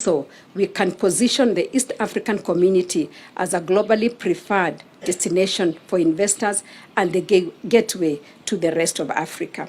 So we can position the East African community as a globally preferred destination for investors and the gateway to the rest of Africa.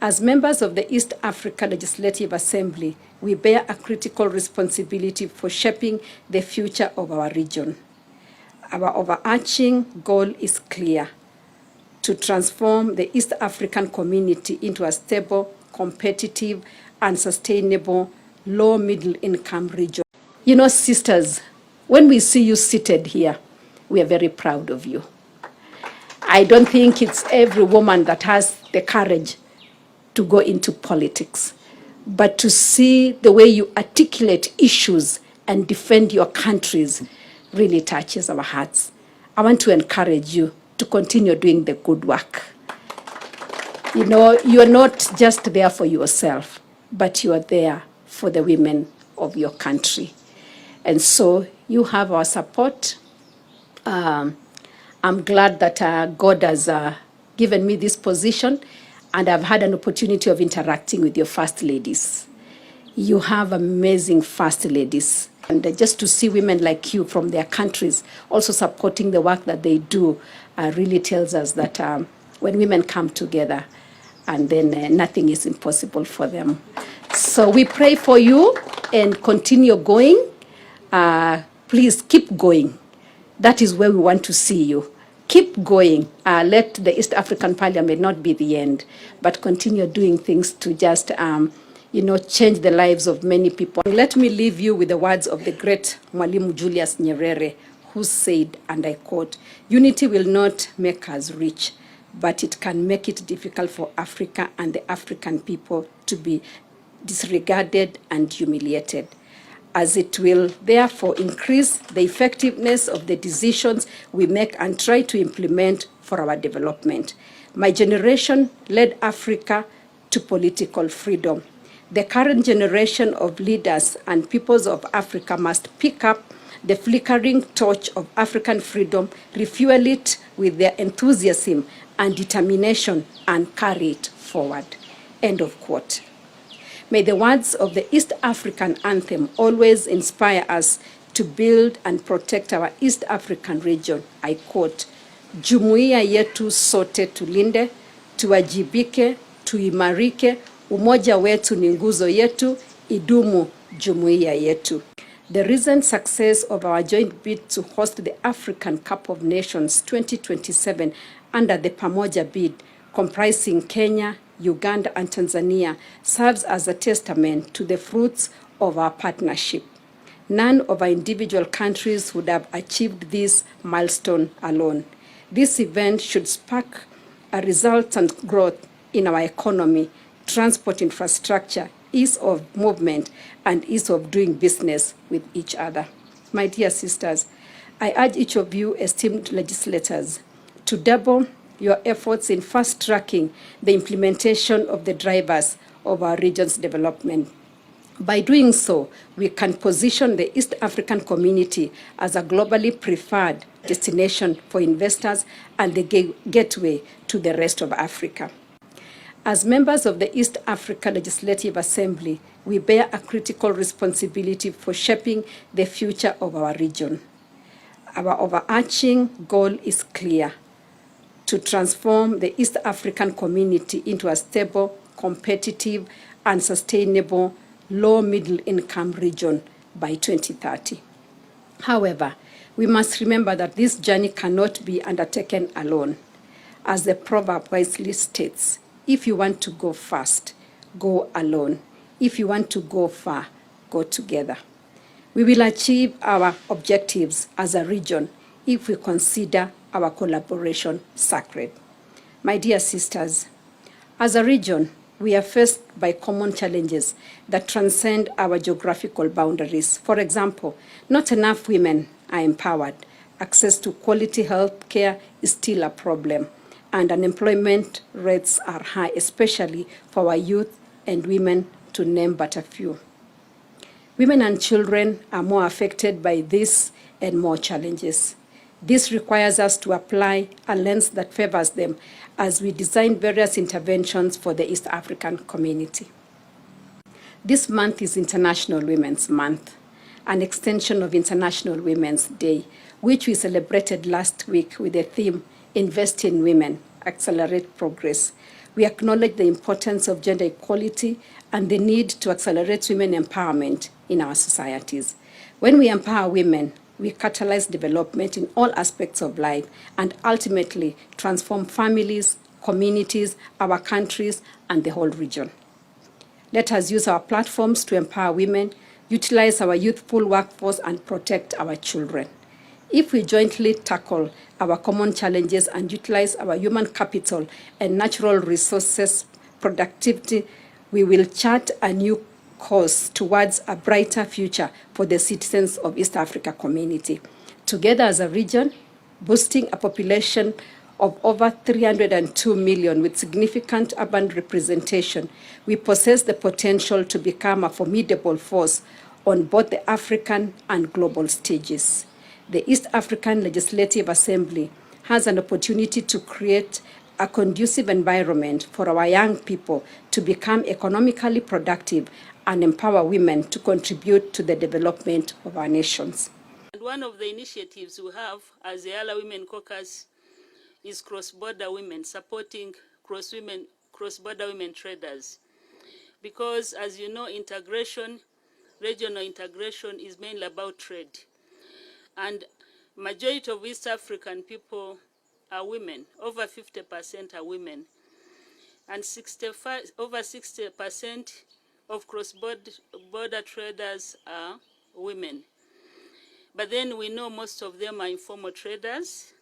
As members of the East Africa Legislative Assembly, we bear a critical responsibility for shaping the future of our region. Our overarching goal is clear: to transform the East African community into a stable, competitive, and sustainable low middle income region. You know, sisters, when we see you seated here, we are very proud of you. I don't think it's every woman that has the courage to go into politics, but to see the way you articulate issues and defend your countries really touches our hearts. I want to encourage you to continue doing the good work. You know, you are not just there for yourself, but you are there for the women of your country. And so you have our support. I'm glad that God has given me this position, and I've had an opportunity of interacting with your first ladies. You have amazing first ladies. And just to see women like you from their countries also supporting the work that they do really tells us that when women come together, and then nothing is impossible for them. So we pray for you and continue going. Please keep going. That is where we want to see you. Keep going. Let the East African Parliament not be the end, but continue doing things to just change the lives of many people. Let me leave you with the words of the great Mwalimu Julius Nyerere, who said, and I quote, "Unity will not make us rich, but it can make it difficult for Africa and the African people to be disregarded and humiliated, as it will therefore increase the effectiveness of the decisions we make and try to implement for our development. My generation led Africa to political freedom. The current generation of leaders and peoples of Africa must pick up the flickering torch of African freedom, refuel it with their enthusiasm and determination, and carry it forward." End of quote. May the words of the East African anthem always inspire us to build and protect our East African region. I quote, "Jumuiya yetu sote tulinde, tuwajibike, tuimarike, umoja wetu ni nguzo yetu, idumu jumuiya yetu." The recent success of our joint bid to host the African Cup of Nations 2027 under the Pamoja bid, comprising Kenya, Uganda, and Tanzania, serves as a testament to the fruits of our partnership. None of our individual countries would have achieved this milestone alone. This event should spark a resultant growth in our economy, transport infrastructure, ease of movement, and ease of doing business with each other. My dear sisters, I urge each of you esteemed legislators to double your efforts in fast-tracking the implementation of the drivers of our region's development. By doing so, we can position the East African community as a globally preferred destination for investors and the gateway to the rest of Africa. As members of the East Africa Legislative Assembly, we bear a critical responsibility for shaping the future of our region. Our overarching goal is clear: to transform the East African community into a stable, competitive, and sustainable low-middle income region by 2030. However, we must remember that this journey cannot be undertaken alone. As the proverb wisely states, if you want to go fast, go alone. If you want to go far, go together. We will achieve our objectives as a region if we consider our collaboration sacred. My dear sisters, as a region, we are faced by common challenges that transcend our geographical boundaries. For example, not enough women are empowered. Access to quality health care is still a problem, and unemployment rates are high, especially for our youth and women, to name but a few. Women and children are more affected by this and more challenges. This requires us to apply a lens that favors them as we design various interventions for the East African community. This month is International Women's Month, an extension of International Women's Day, which we celebrated last week with the theme, Invest in Women, Accelerate Progress. We acknowledge the importance of gender equality and the need to accelerate women empowerment in our societies. When we empower women, we catalyze development in all aspects of life and ultimately transform families, communities, our countries, and the whole region. Let us use our platforms to empower women, utilize our youthful workforce, and protect our children. If we jointly tackle our common challenges and utilize our human capital and natural resources productivity, we will chart a new course towards a brighter future for the citizens of East Africa community. Together as a region, boosting a population of over 302 million with significant urban representation, we possess the potential to become a formidable force on both the African and global stages. The East African Legislative Assembly has an opportunity to create a conducive environment for our young people to become economically productive and empower women to contribute to the development of our nations. And one of the initiatives we have as the EALA Women Caucus is cross-border women, supporting cross-border women traders. Because as you know, integration, regional integration is mainly about trade. And majority of East African people are women. Over 50% are women. And over 60% of cross-border traders are women. But then we know most of them are informal traders.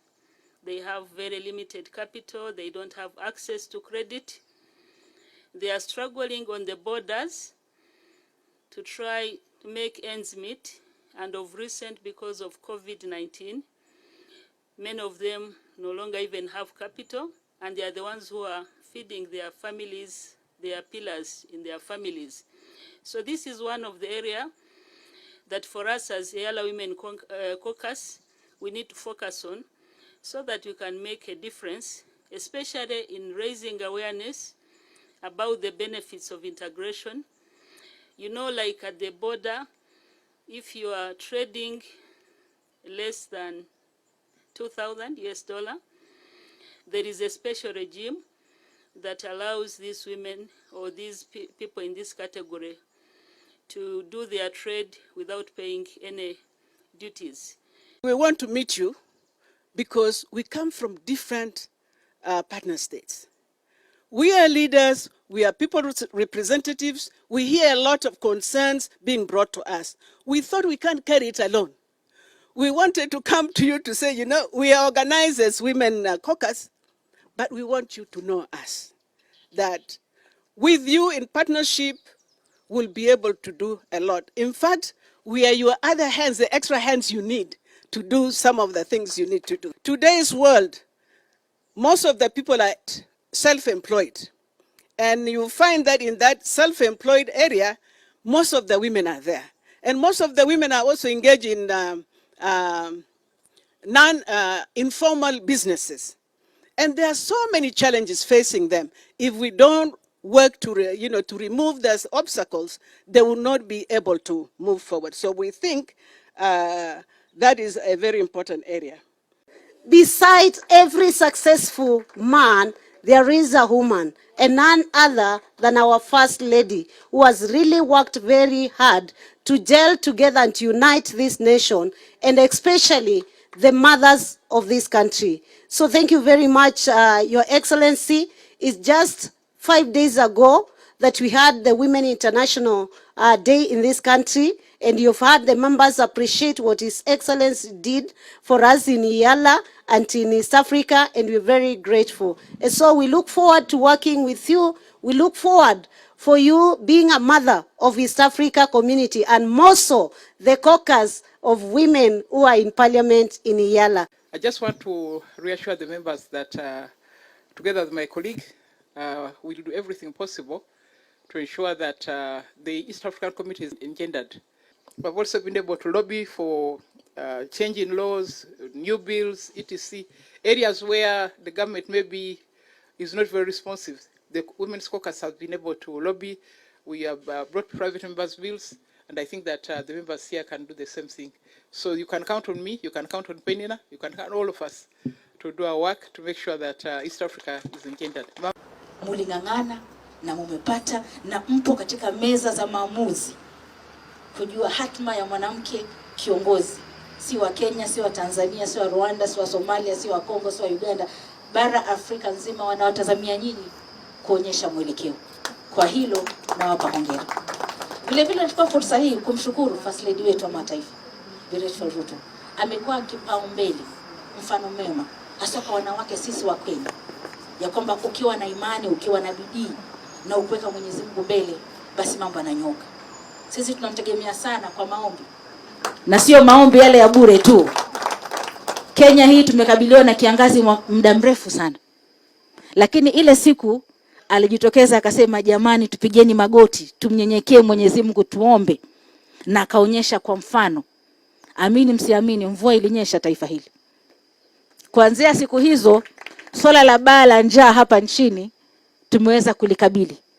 They have very limited capital. They don't have access to credit. They are struggling on the borders to try to make ends meet. And of recent, because of COVID-19, many of them no longer even have capital, and they are the ones who are feeding their families, their pillars in their families. So this is one of the areas that for us as EALA Women Caucus, we need to focus on so that we can make a difference, especially in raising awareness about the benefits of integration. You know, like at the border, if you are trading less than 2,000 US dollar, there is a special regime that allows these women or these people in this category to do their trade without paying any duties. We want to meet you because we come from different partner states. We are leaders, we are people's representatives, we hear a lot of concerns being brought to us. We thought we can't carry it alone. We wanted to come to you to say, you know, we are organized as Women Caucus, but we want you to know us, that with you in partnership, we'll be able to do a lot. In fact, we are your other hands, the extra hands you need to do some of the things you need to do. Today's world, most of the people are self-employed. And you find that in that self-employed area, most of the women are there. And most of the women are also engaged in non-informal businesses. And there are so many challenges facing them. If we don't work to remove those obstacles, they will not be able to move forward. So we think that is a very important area. Besides every successful man, there is a woman, and none other than our First Lady, who has really worked very hard to gel together and to unite this nation, and especially the mothers of this country. So thank you very much, Your Excellency. It's just 5 days ago that we had the Women International Day in this country, and you've had the members appreciate what His Excellency did for us in EALA and in East Africa, and we're very grateful. And so we look forward to working with you. We look forward for you being a mother of East Africa community, and more so the caucus of women who are in parliament in EALA. I just want to reassure the members that together with my colleague, we'll do everything possible to ensure that the East African community is engendered. We've also been able to lobby for change in laws, new bills, etc. Areas where the government maybe is not very responsive. The Women's Caucus has been able to lobby We have brought private members' bills, and I think that the members here can do the same thing. So you can count on me, you can count on Penina, you can count on all of us to do our work to make sure that East Africa is engendered. Muling'ang'ana na mumepata na mpo katika meza za maamuzi kujua hatima ya mwanamke kiongozi, si wa Kenya, si wa Tanzania, si wa Rwanda, si wa Somalia, si wa Kongo, si wa Uganda, bara Afrika nzima wanawatazamia nyinyi kuonyesha mwelekeo. Kwa hilo nawapa hongera. Vile vile nachukua fursa hii kumshukuru First Lady wetu wa mataifa Ruto. Amekuwa kipaumbele, mfano mema hasa kwa wanawake sisi wa Kenya, ya kwamba ukiwa na imani, ukiwa na bidii na ukweka Mwenyezi Mungu mbele, basi mambo yananyoka. Sisi tunamtegemea sana kwa maombi, na sio maombi yale ya bure tu. Kenya hii tumekabiliwa na kiangazi muda mrefu sana, lakini ile siku alijitokeza akasema, jamani, tupigeni magoti, tumnyenyekee Mwenyezi Mungu, tuombe, na akaonyesha kwa mfano. Amini msiamini, mvua ilinyesha taifa hili. Kuanzia siku hizo swala la baa la njaa hapa nchini tumeweza kulikabili.